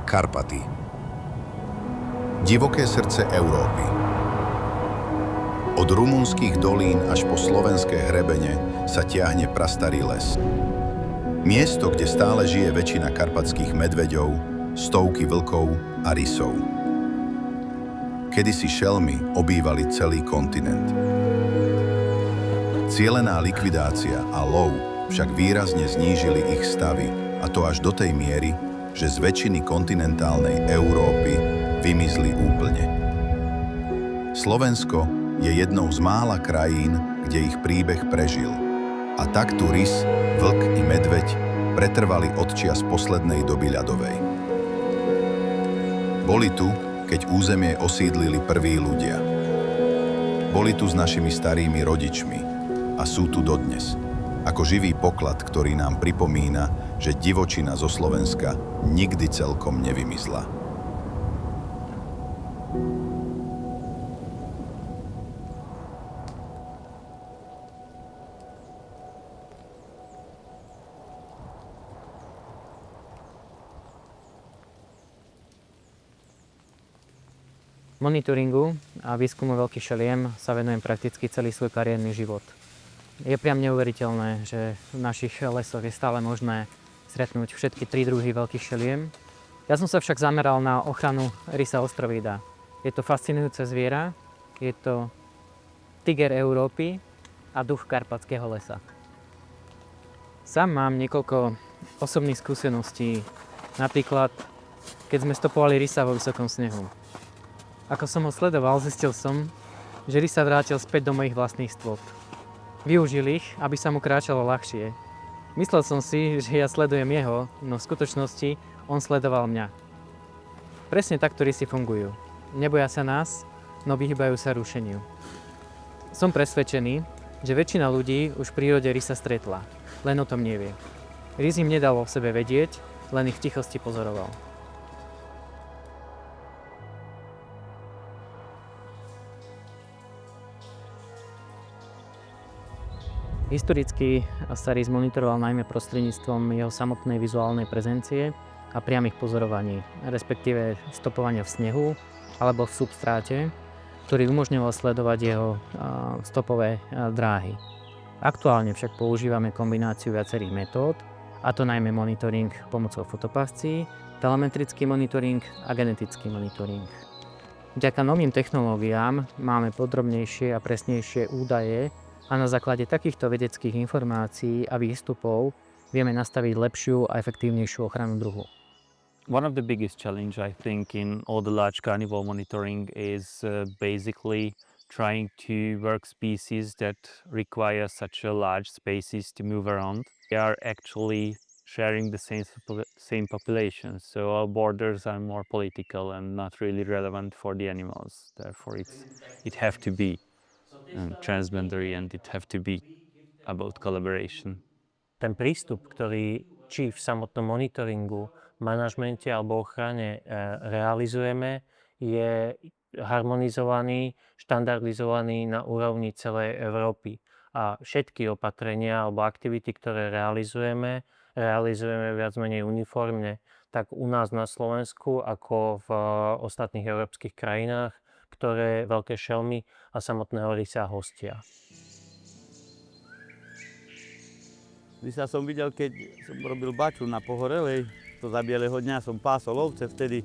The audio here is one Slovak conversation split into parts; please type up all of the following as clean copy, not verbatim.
Karpaty. Divoké srdce Európy. Od rumunských dolín až po slovenské hrebene sa tiahne prastarý les. Miesto, kde stále žije väčšina karpatských medveďov, stovky vlkov a rysov. Kedysi šelmy obývali celý kontinent. Cielená likvidácia a lov však výrazne znížili ich stavy, a to až do tej miery, že z väčšiny kontinentálnej Európy vymizli úplne. Slovensko je jednou z mála krajín, kde ich príbeh prežil. A tak tu rys, vlk i medveď pretrvali od čias poslednej doby ľadovej. Boli tu, keď územie osídlili prví ľudia. Boli tu s našimi starými rodičmi a sú tu dodnes. Ako živý poklad, ktorý nám pripomína, že divočina zo Slovenska nikdy celkom nevymizla. Monitoringu a výskumu veľkých šeliem sa venujem prakticky celý svoj kariérny život. Je priam neuveriteľné, že v našich lesoch je stále možné stretnúť všetky 3 druhy veľkých šeliem. Ja som sa však zameral na ochranu rysa ostrovída. Je to fascinujúce zviera, je to tiger Európy a duch karpatského lesa. Sám mám niekoľko osobných skúseností, napríklad keď sme stopovali rysa vo vysokom snehu. Ako som ho sledoval, zistil som, že rys sa vrátil späť do mojich vlastných stôp. Využil ich, aby sa mu kráčalo ľahšie. Myslel som si, že ja sledujem jeho, no v skutočnosti on sledoval mňa. Presne takto rysy fungujú. Neboja sa nás, no vyhýbajú sa rušeniu. Som presvedčený, že väčšina ľudí už v prírode rysa stretla, len o tom nevie. Rys im nedal o sebe vedieť, len ich v tichosti pozoroval. Historicky sa rys monitoroval najmä prostredníctvom jeho samotnej vizuálnej prezencie a priamych pozorovaní, respektíve stopovania v snehu alebo v substráte, ktorý umožňoval sledovať jeho stopové dráhy. Aktuálne však používame kombináciu viacerých metód, a to najmä monitoring pomocou fotopascí, telemetrický monitoring a genetický monitoring. Vďaka novým technológiám máme podrobnejšie a presnejšie údaje a na základe takýchto vedeckých informácií a výstupov vieme nastaviť lepšiu a efektívnejšiu ochranu druhu. One of the biggest challenge I think in all the large carnivore monitoring is basically trying to work species that require such a large spaces to move around. They are actually sharing the same population, so our borders are more political and not really relevant for the animals. Therefore it have to be transboundary and it have to be about collaboration. Ten prístup, ktorý či v samotnom monitoringu, manažmente alebo ochrane realizujeme, je harmonizovaný, štandardizovaný na úrovni celej Európy. A všetky opatrenia alebo aktivity, ktoré realizujeme viac menej uniformne, tak u nás na Slovensku, ako v ostatných európskych krajinách, ktoré veľké šelmy a samotného rysa hostia. Rysa som videl, keď som robil baču na Pohorelej, to za bieleho dňa som pásol ovce vtedy.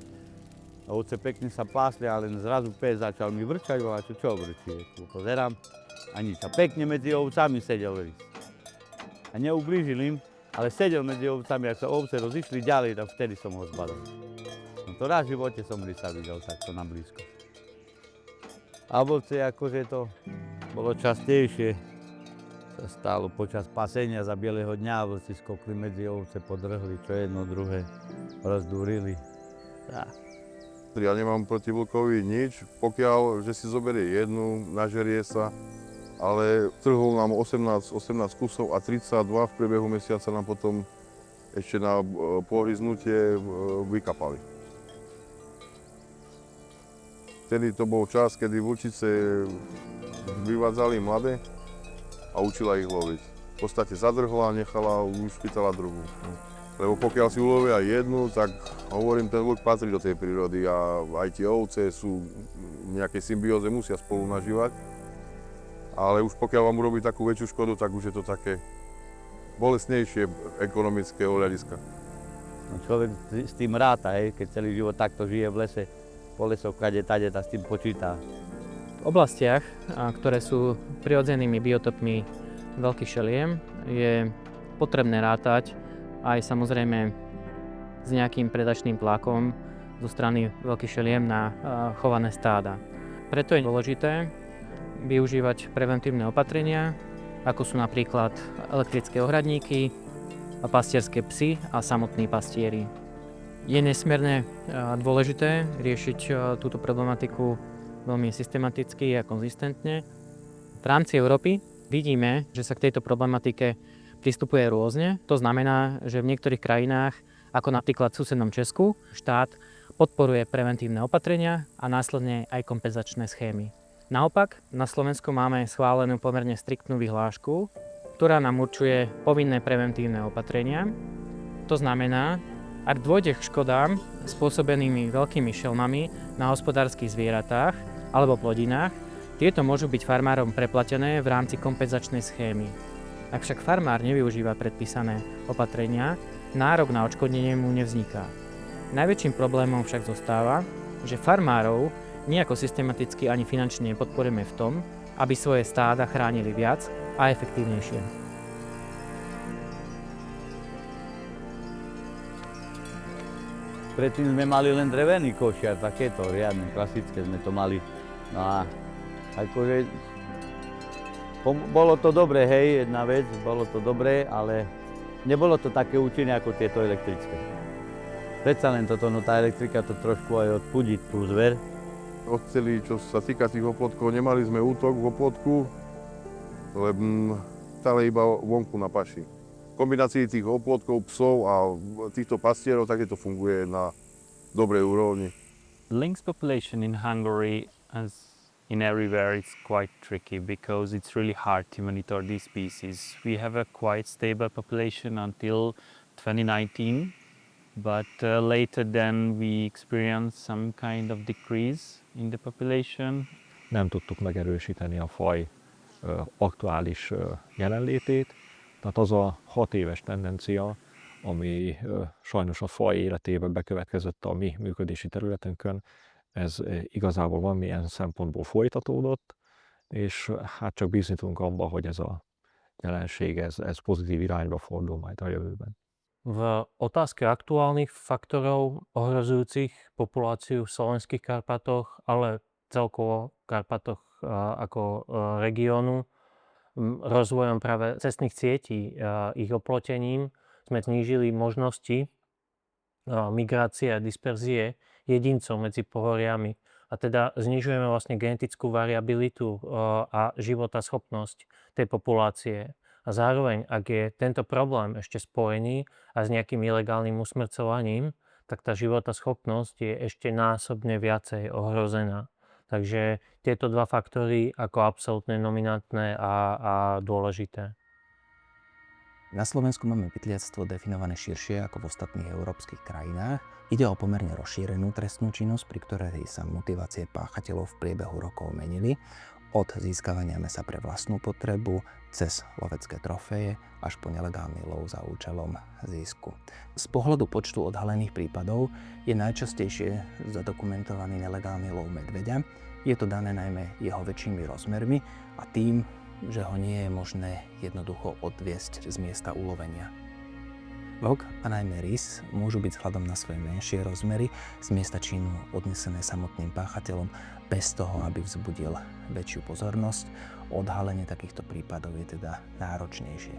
Ovce pekne sa pásli, ale zrazu pes začal mi vrčať, a čo vrčí? Pozerám a nič. A pekne medzi ovcami sedel rys. A neublížil im, ale sedel medzi ovcami, ak sa ovce rozišli ďalej, tak vtedy som ho zbadal. No to raz v živote som rysa videl takto na blízko. A v ovce akože to bolo častejšie. Sa stalo počas pasenia za bieleho dňa, vlci skokli medzi ovce, podrhli, čo jedno, druhé, rozdúrili. Ja nemám proti vlkovi nič, pokiaľ, že si zoberie jednu, nažerie sa, ale trhol nám 18 kusov a 32 v priebehu mesiaca nám potom ešte na pohryznutie vykapali. Vtedy to bol čas, kedy vlčice vyvádzali mladé a učila ich loviť. V podstate zadrhla a nechala, už chytala druhú. Lebo pokiaľ si ulovia jednu, tak hovorím, ten vlk patrí do tej prírody a aj tie ovce sú v nejakej symbióze, musia spolu nažívať. Ale už pokiaľ vám urobí takú väčšiu škodu, tak už je to také bolestnejšie ekonomického hľadiska. No človek s tým ráta, keď celý život takto žije v lese, po lesoch, kade, tade, s tým počíta. V oblastiach, ktoré sú prirodzenými biotopmi veľkých šeliem, je potrebné rátať aj samozrejme s nejakým predačným tlakom zo strany veľkých šeliem na chované stáda. Preto je dôležité využívať preventívne opatrenia, ako sú napríklad elektrické ohradníky, pastierské psy a samotní pastieri. Je nesmierne dôležité riešiť túto problematiku veľmi systematicky a konzistentne. V rámci Európy vidíme, že sa k tejto problematike pristupuje rôzne. To znamená, že v niektorých krajinách, ako napríklad v susednom Česku, štát podporuje preventívne opatrenia a následne aj kompenzačné schémy. Naopak, na Slovensku máme schválenú pomerne striktnú vyhlášku, ktorá nám určuje povinné preventívne opatrenia. To znamená, ak dôjde k škodám spôsobenými veľkými šelmami na hospodárskych zvieratách alebo plodinách, tieto môžu byť farmárom preplatené v rámci kompenzačnej schémy. Ak však farmár nevyužíva predpísané opatrenia, nárok na odškodnenie mu nevzniká. Najväčším problémom však zostáva, že farmárov nejako systematicky ani finančne podporujeme v tom, aby svoje stáda chránili viac a efektívnejšie. Predtým sme mali len drevený košiar, takéto riadne, klasické sme to mali. No a akože bolo to dobré, hej, jedna vec, bolo to dobré, ale nebolo to také účinné ako tieto elektrické. Predsa len toto, no tá elektrika to trošku aj odpudí tú zver. Odcelí, čo sa týka tých oplotkov, nemali sme útok v oplotku, lebo stále iba vonku na paši. V kombinácii tých oplotkov, psov a týchto pastierov, tak to funguje na dobrej úrovni. Lynx population in Hungary, as in everywhere, it's quite tricky because it's really hard to monitor these species. We have a quite stable population until 2019, but later then we experienced some kind of decrease in the population. Nem tudtuk megerősíteni a faj aktuális jelenlétét. Tehát az a 6 éves tendencia, ami sajnos a faj életében bekövetkezett a mi működési területünkön, ez igazából valamilyen szempontból folytatódott, és hát csak bízni tudunk abban, hogy ez a jelenség ez pozitív irányba fordul majd a jövőben. V otázke aktuálnych faktorov ohrozujúcich populáciu v slovenských Karpatoch, ale celkovo v Karpatoch ako regiónu, rozvojom práve cestných sietí, ich oplotením sme znížili možnosti migrácie a disperzie jedincov medzi pohoriami. A teda znižujeme vlastne genetickú variabilitu a životaschopnosť tej populácie. A zároveň, ak je tento problém ešte spojený a s nejakým ilegálnym usmrcovaním, tak tá životaschopnosť je ešte násobne viacej ohrozená. Takže tieto dva faktory ako absolútne dominantné a dôležité. Na Slovensku máme pytliactvo definované širšie ako v ostatných európskych krajinách. Ide o pomerne rozšírenú trestnú činnosť, pri ktorej sa motivácie páchateľov v priebehu rokov menili. Od získavania mäsa pre vlastnú potrebu, cez lovecké trofeje, až po nelegálny lov za účelom zisku. Z pohľadu počtu odhalených prípadov je najčastejšie zadokumentovaný nelegálny lov medveďa. Je to dané najmä jeho väčšími rozmermi a tým, že ho nie je možné jednoducho odviesť z miesta ulovenia. Vlk a najmä rys môžu byť vzhľadom na svoje menšie rozmery z miesta činu odnesené samotným páchateľom bez toho, aby vzbudil väčšiu pozornosť. Odhalenie takýchto prípadov je teda náročnejšie.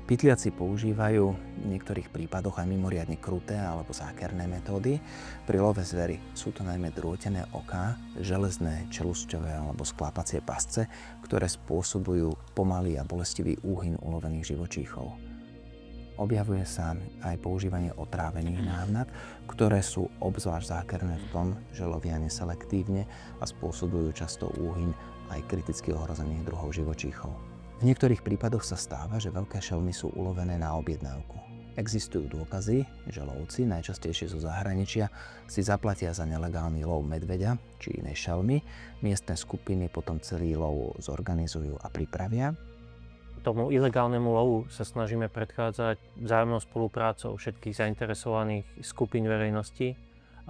Pytliaci používajú v niektorých prípadoch aj mimoriadne kruté alebo zákerné metódy. Pri love zvery sú to najmä drôtené oká, železné čelusťové alebo sklápacie pasce, ktoré spôsobujú pomalý a bolestivý úhyn ulovených živočíchov. Objavuje sa aj používanie otrávených návnat, ktoré sú obzvlášť zákerné v tom, že lovia neselektívne a spôsobujú často úhyn aj kriticky ohrozených druhov živočíchov. V niektorých prípadoch sa stáva, že veľké šelmy sú ulovené na objednávku. Existujú dôkazy, že lovci, najčastejšie zo zahraničia, si zaplatia za nelegálny lov medveďa či inej šelmy. Miestne skupiny potom celý lov zorganizujú a pripravia. Tomu ilegálnemu lovu sa snažíme predchádzať vzájomnou spoluprácou všetkých zainteresovaných skupín verejnosti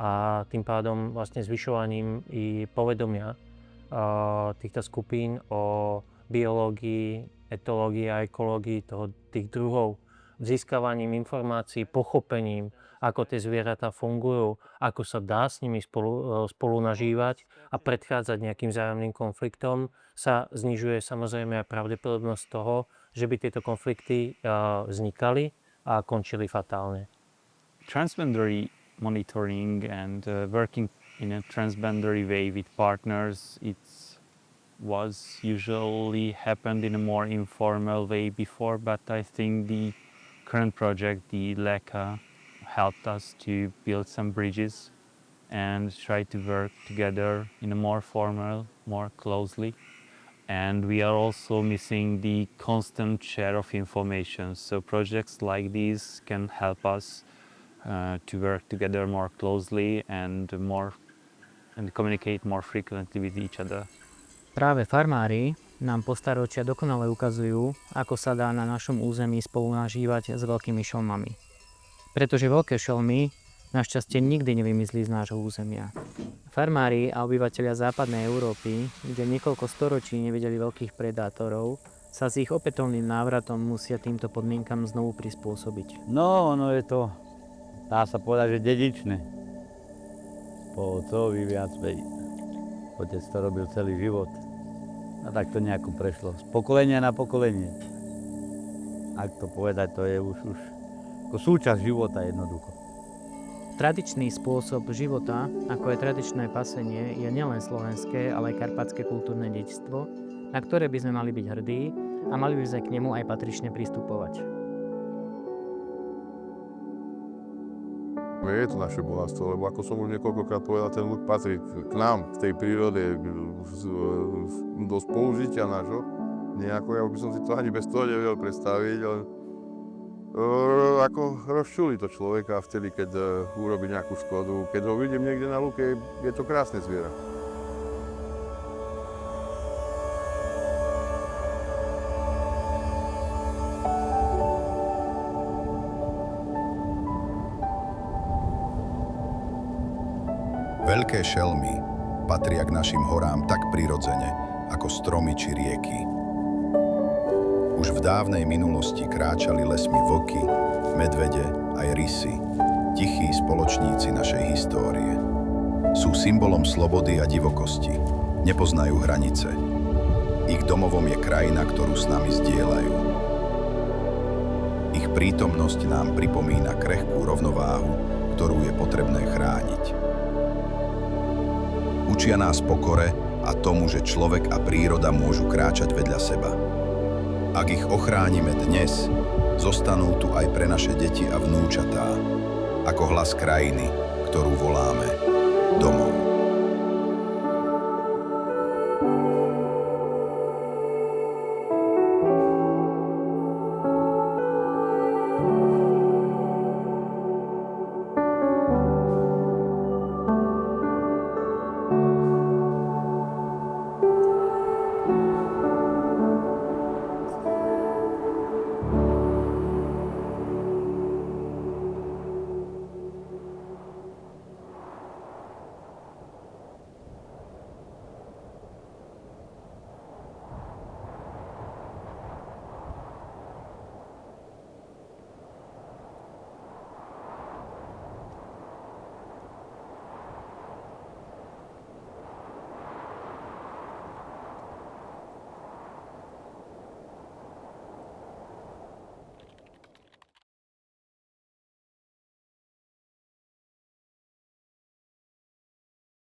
a tým pádom vlastne zvyšovaním i povedomia týchto skupín o biológii, etológii a ekológii tých druhov, získavaním informácií, pochopením, ako tie zvieratá fungujú, ako sa dá s nimi spolu nažívať a predchádzať nejakým vzájomným konfliktom, sa znižuje samozrejme aj pravdepodobnosť toho, že by tieto konflikty vznikali a končili fatálne. Transboundary monitoring and working in a transboundary way with partners, was usually happened in a more informal way before, but I think the current project, the LECA, helped us to build some bridges and try to work together in a more formal, more closely. And we are also missing the constant share of information. So projects like these can help us to work together more closely and communicate more frequently with each other. Práve farmári nám po staročia dokonale ukazujú, ako sa dá na našom území spolu nažívať s veľkými šelmami. Pretože veľké šelmy našťastie nikdy nevymizli z nášho územia. Farmári a obyvatelia západnej Európy, kde niekoľko storočí nevideli veľkých predátorov, sa s ich opätovným návratom musia týmto podmienkam znovu prispôsobiť. No, ono je to, dá sa povedať, že dedičné. Po otcovi viac menej. Otec to robil celý život. A tak to nejako prešlo. Z pokolenia na pokolenie. Ak to povedať, to je už ako súčasť života jednoducho. Tradičný spôsob života, ako je tradičné pasenie, je nielen slovenské, ale aj karpatské kultúrne dedičstvo, na ktoré by sme mali byť hrdí a mali by sme k nemu aj patrične pristupovať. Je to naše bohatstvo, lebo ako som už niekoľkokrát povedal, ten luk patrí k nám, k tej prírode, do spolužitia nášho. Nejako, ja by som si to ani bez toho nevedel predstaviť, ale ako rozčúli to človeka vtedy, keď urobí nejakú škodu. Keď ho vidím niekde na luke, je to krásne zviera. Veľké šelmy patria k našim horám tak prirodzene, ako stromy či rieky. Už v dávnej minulosti kráčali lesmi vlky, medvede aj rysy, tichí spoločníci našej histórie. Sú symbolom slobody a divokosti, nepoznajú hranice. Ich domovom je krajina, ktorú s nami zdieľajú. Ich prítomnosť nám pripomína krehkú rovnováhu, ktorú je potrebné chrániť. Učia nás pokore a tomu, že človek a príroda môžu kráčať vedľa seba. Ak ich ochránime dnes, zostanú tu aj pre naše deti a vnúčatá, ako hlas krajiny, ktorú voláme domov.